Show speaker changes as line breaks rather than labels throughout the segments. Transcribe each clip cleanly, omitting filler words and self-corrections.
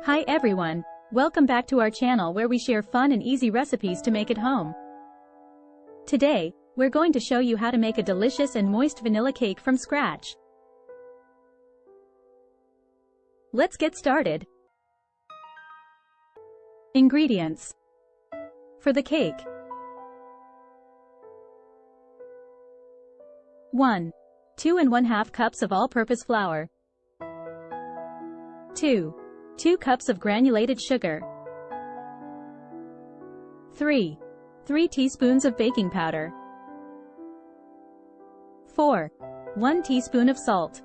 Hi everyone, welcome back to our channel where we share fun and easy recipes to make at home. Today, we're going to show you how to make a delicious and moist vanilla cake from scratch. Let's get started. Ingredients. For the cake. 1. 2 1/2 cups of all-purpose flour. 2 cups of granulated sugar. 3 teaspoons of baking powder. 4 1 teaspoon of salt.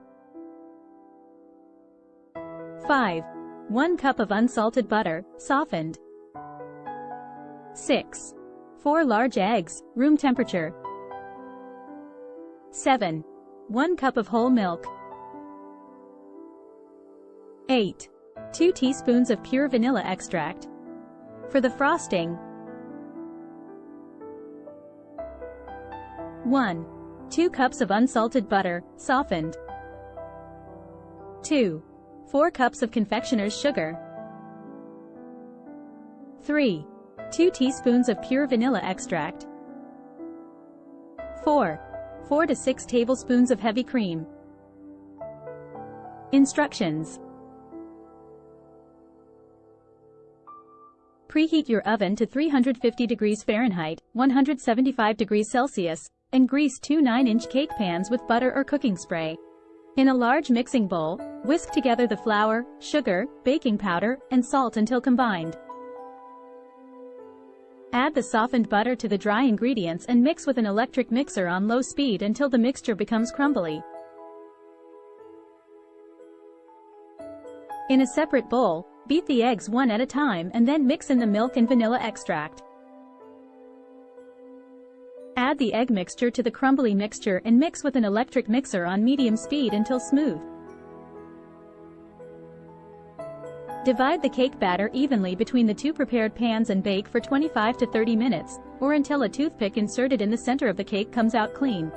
5 1 cup of unsalted butter, softened. 6 4 large eggs, room temperature. 7 1 cup of whole milk. 8 2 teaspoons of pure vanilla extract. For the frosting, 2 cups of unsalted butter, softened. 4 cups of confectioners sugar. 2 teaspoons of pure vanilla extract. 4 to 6 tablespoons of heavy cream. Instructions. Preheat your oven to 350 degrees Fahrenheit, 175 degrees Celsius, and grease 2 9-inch cake pans with butter or cooking spray. In a large mixing bowl, whisk together the flour, sugar, baking powder, and salt until combined. Add the softened butter to the dry ingredients and mix with an electric mixer on low speed until the mixture becomes crumbly. In a separate bowl, beat the eggs one at a time and then mix in the milk and vanilla extract. Add the egg mixture to the crumbly mixture and mix with an electric mixer on medium speed until smooth. Divide the cake batter evenly between the 2 prepared pans and bake for 25 to 30 minutes, or until a toothpick inserted in the center of the cake comes out clean.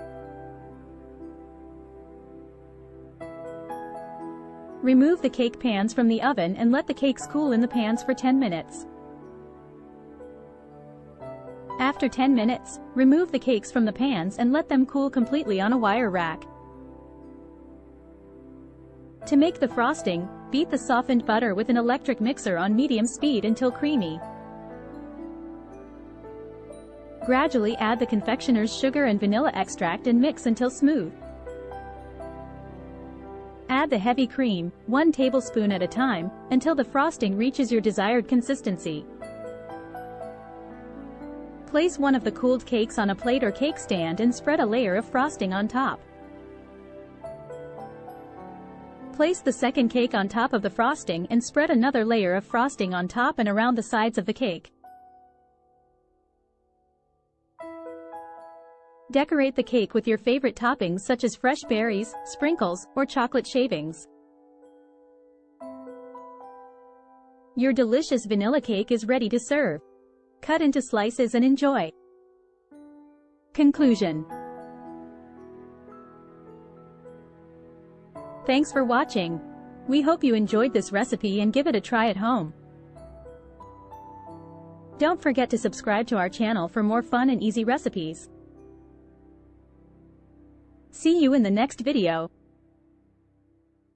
Remove the cake pans from the oven and let the cakes cool in the pans for 10 minutes. After 10 minutes, remove the cakes from the pans and let them cool completely on a wire rack. To make the frosting, beat the softened butter with an electric mixer on medium speed until creamy. Gradually add the confectioner's sugar and vanilla extract and mix until smooth. Add the heavy cream, 1 tablespoon at a time, until the frosting reaches your desired consistency. Place one of the cooled cakes on a plate or cake stand and spread a layer of frosting on top. Place the second cake on top of the frosting and spread another layer of frosting on top and around the sides of the cake. Decorate the cake with your favorite toppings such as fresh berries, sprinkles, or chocolate shavings. Your delicious vanilla cake is ready to serve. Cut into slices and enjoy. Conclusion. Thanks for watching. We hope you enjoyed this recipe and give it a try at home. Don't forget to subscribe to our channel for more fun and easy recipes. See you in the next video.